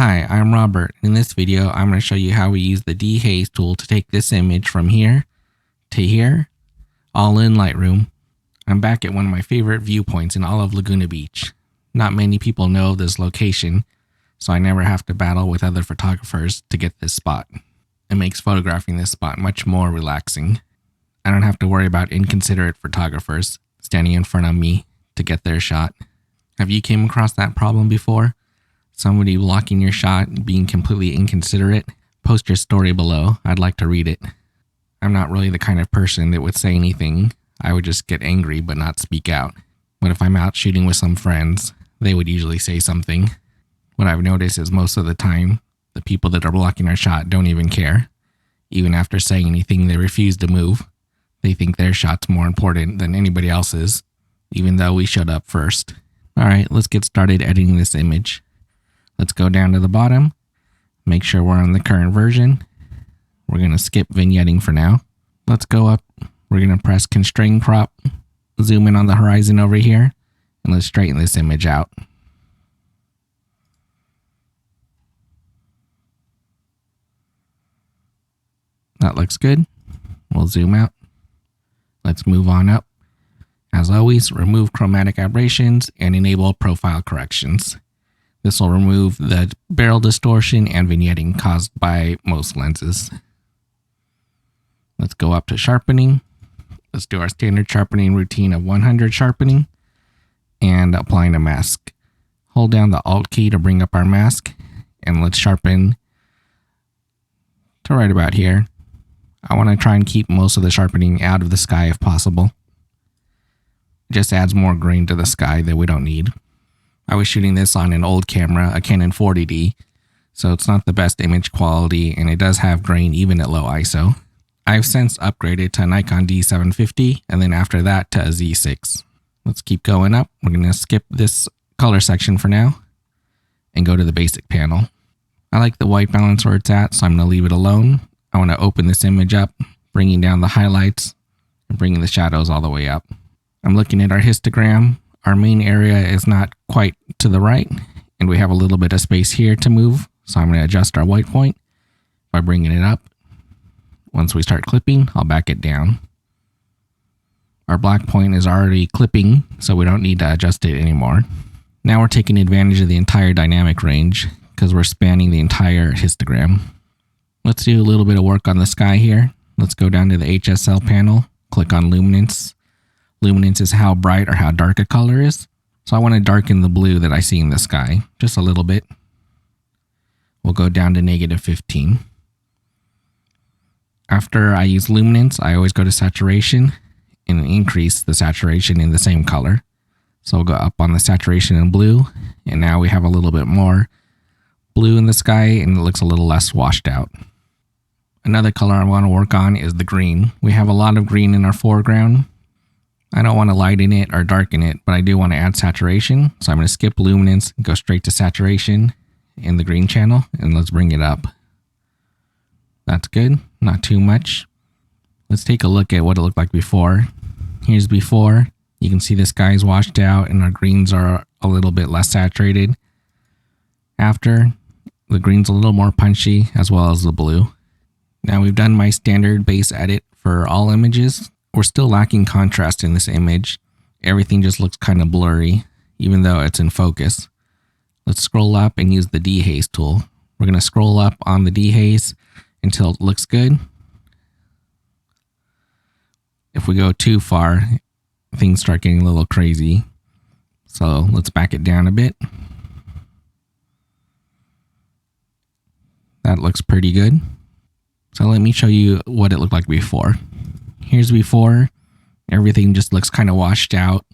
Hi, I'm Robert. In this video, I'm going to show you how we use the Dehaze tool to take this image from here to here, all in Lightroom. I'm back at one of my favorite viewpoints in all of Laguna Beach. Not many people know of this location, so I never have to battle with other photographers to get this spot. It makes photographing this spot much more relaxing. I don't have to worry about inconsiderate photographers standing in front of me to get their shot. Have you came across that problem before? Somebody blocking your shot and being completely inconsiderate? Post your story below. I'd like to read it. I'm not really the kind of person that would say anything. I would just get angry but not speak out. But if I'm out shooting with some friends, they would usually say something. What I've noticed is most of the time, the people that are blocking our shot don't even care. Even after saying anything, they refuse to move. They think their shot's more important than anybody else's, even though we showed up first. Alright, let's get started editing this image. Let's go down to the bottom, make sure we're on the current version. We're going to skip vignetting for now. Let's go up, we're going to press constrain crop, zoom in on the horizon over here, and let's straighten this image out. That looks good. We'll zoom out. Let's move on up. As always, remove chromatic aberrations and enable profile corrections. This will remove the barrel distortion and vignetting caused by most lenses. Let's go up to sharpening. Let's do our standard sharpening routine of 100 sharpening and applying a mask. Hold down the Alt key to bring up our mask and let's sharpen to right about here. I want to try and keep most of the sharpening out of the sky if possible. It just adds more grain to the sky that we don't need. I was shooting this on an old camera, a Canon 40D, so it's not the best image quality and it does have grain even at low ISO. I've since upgraded to a Nikon D750 and then after that to a Z6. Let's keep going up. We're going to skip this color section for now and go to the basic panel. I like the white balance where it's at, so I'm going to leave it alone. I want to open this image up, bringing down the highlights and bringing the shadows all the way up. I'm looking at our histogram. Our main area is not quite to the right, and we have a little bit of space here to move, so I'm going to adjust our white point by bringing it up. Once we start clipping, I'll back it down. Our black point is already clipping, so we don't need to adjust it anymore. Now we're taking advantage of the entire dynamic range, because we're spanning the entire histogram. Let's do a little bit of work on the sky here. Let's go down to the HSL panel, click on luminance. Luminance is how bright or how dark a color is. So I want to darken the blue that I see in the sky, just a little bit. We'll go down to -15. After I use luminance, I always go to saturation and increase the saturation in the same color. So we'll go up on the saturation in blue, and now we have a little bit more blue in the sky and it looks a little less washed out. Another color I want to work on is the green. We have a lot of green in our foreground. I don't want to lighten it or darken it, but I do want to add saturation. So I'm going to skip luminance, go straight to saturation in the green channel, and let's bring it up. That's good, not too much. Let's take a look at what it looked like before. Here's before. You can see the sky's washed out and our greens are a little bit less saturated. After, the green's a little more punchy as well as the blue. Now we've done my standard base edit for all images. We're still lacking contrast in this image. Everything just looks kind of blurry, even though it's in focus. Let's scroll up and use the Dehaze tool. We're going to scroll up on the Dehaze until it looks good. If we go too far, things start getting a little crazy. So let's back it down a bit. That looks pretty good. So let me show you what it looked like before. Here's before. Everything just looks kind of washed out,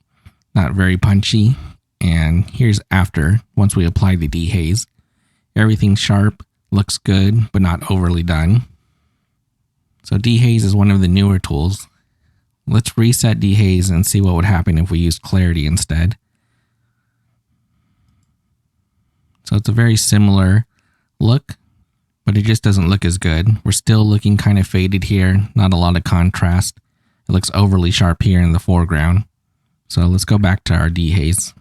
not very punchy. And here's after, once we apply the Dehaze. Everything's sharp, looks good, but not overly done. So Dehaze is one of the newer tools. Let's reset Dehaze and see what would happen if we used clarity instead. So it's a very similar look, but it just doesn't look as good. We're still looking kind of faded here, not a lot of contrast. It looks overly sharp here in the foreground. So let's go back to our Dehaze.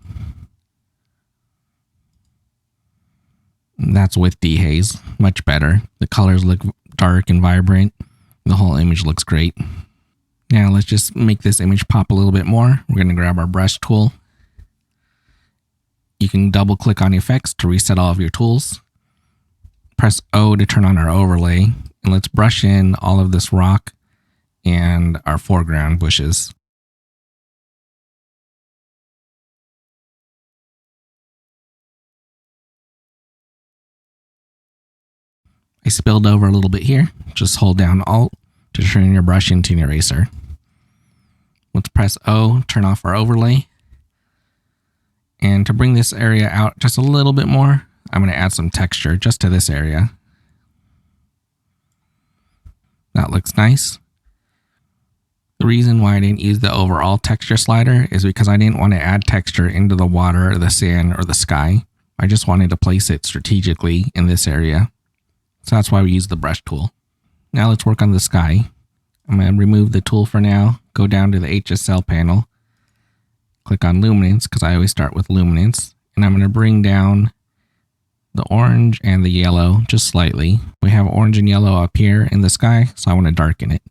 That's with Dehaze, much better. The colors look dark and vibrant. The whole image looks great. Now let's just make this image pop a little bit more. We're going to grab our brush tool. You can double click on effects to reset all of your tools. Press O to turn on our overlay, and let's brush in all of this rock and our foreground bushes. I spilled over a little bit here. Just hold down Alt to turn your brush into an eraser. Let's press O, turn off our overlay. And to bring this area out just a little bit more, I'm going to add some texture just to this area. That looks nice. The reason why I didn't use the overall texture slider is because I didn't want to add texture into the water or the sand or the sky. I just wanted to place it strategically in this area. So that's why we use the brush tool. Now let's work on the sky. I'm going to remove the tool for now, go down to the HSL panel, click on luminance because I always start with luminance, and I'm going to bring down the orange and the yellow just slightly. We have orange and yellow up here in the sky, so I want to darken it.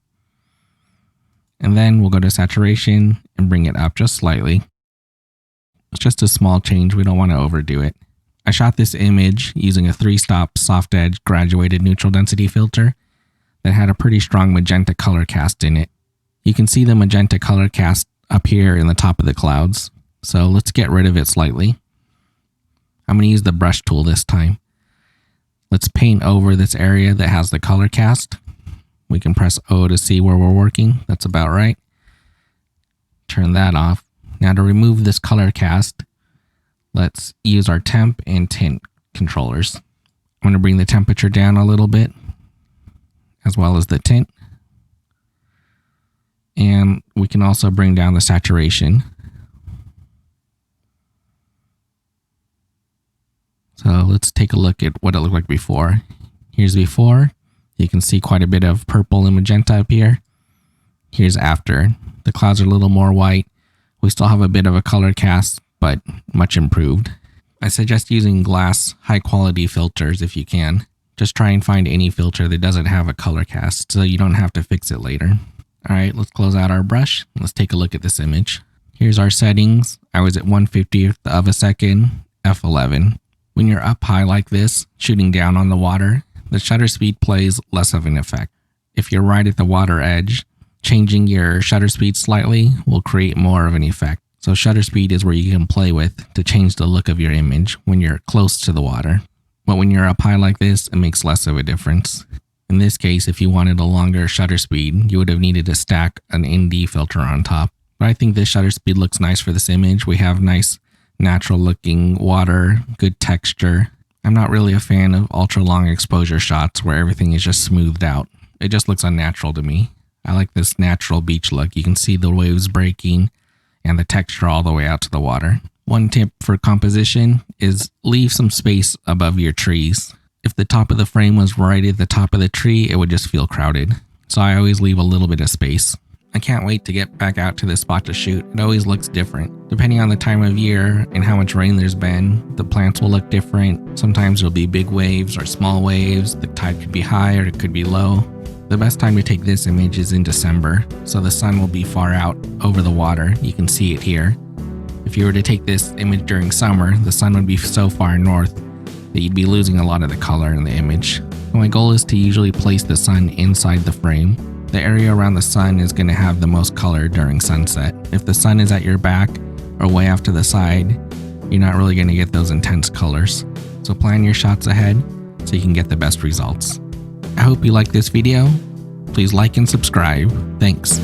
And then we'll go to saturation and bring it up just slightly. It's just a small change, we don't want to overdo it. I shot this image using a 3-stop soft edge graduated neutral density filter that had a pretty strong magenta color cast in it. You can see the magenta color cast up here in the top of the clouds. So let's get rid of it slightly. I'm going to use the brush tool this time. Let's paint over this area that has the color cast. We can press O to see where we're working. That's about right. Turn that off. Now to remove this color cast, let's use our temp and tint controllers. I'm going to bring the temperature down a little bit, as well as the tint. And we can also bring down the saturation. So let's take a look at what it looked like before. Here's before. You can see quite a bit of purple and magenta up here. Here's after. The clouds are a little more white. We still have a bit of a color cast, but much improved. I suggest using glass high quality filters if you can. Just try and find any filter that doesn't have a color cast so you don't have to fix it later. Alright, let's close out our brush. Let's take a look at this image. Here's our settings. I was at 1/50th of a second, f11. When you're up high like this, shooting down on the water, the shutter speed plays less of an effect. If you're right at the water edge, changing your shutter speed slightly will create more of an effect. So shutter speed is where you can play with to change the look of your image when you're close to the water. But when you're up high like this, it makes less of a difference. In this case, if you wanted a longer shutter speed, you would have needed to stack an ND filter on top. But I think this shutter speed looks nice for this image. We have nice natural looking water, good texture. I'm not really a fan of ultra long exposure shots where everything is just smoothed out. It just looks unnatural to me. I like this natural beach look. You can see the waves breaking and the texture all the way out to the water. One tip for composition is leave some space above your trees. If the top of the frame was right at the top of the tree, it would just feel crowded. So I always leave a little bit of space. I can't wait to get back out to this spot to shoot. It always looks different. Depending on the time of year and how much rain there's been, the plants will look different. Sometimes there'll be big waves or small waves. The tide could be high or it could be low. The best time to take this image is in December, so the sun will be far out over the water. You can see it here. If you were to take this image during summer, the sun would be so far north that you'd be losing a lot of the color in the image. My goal is to usually place the sun inside the frame. The area around the sun is going to have the most color during sunset. If the sun is at your back or way off to the side, you're not really going to get those intense colors. So plan your shots ahead so you can get the best results. I hope you liked this video. Please like and subscribe. Thanks.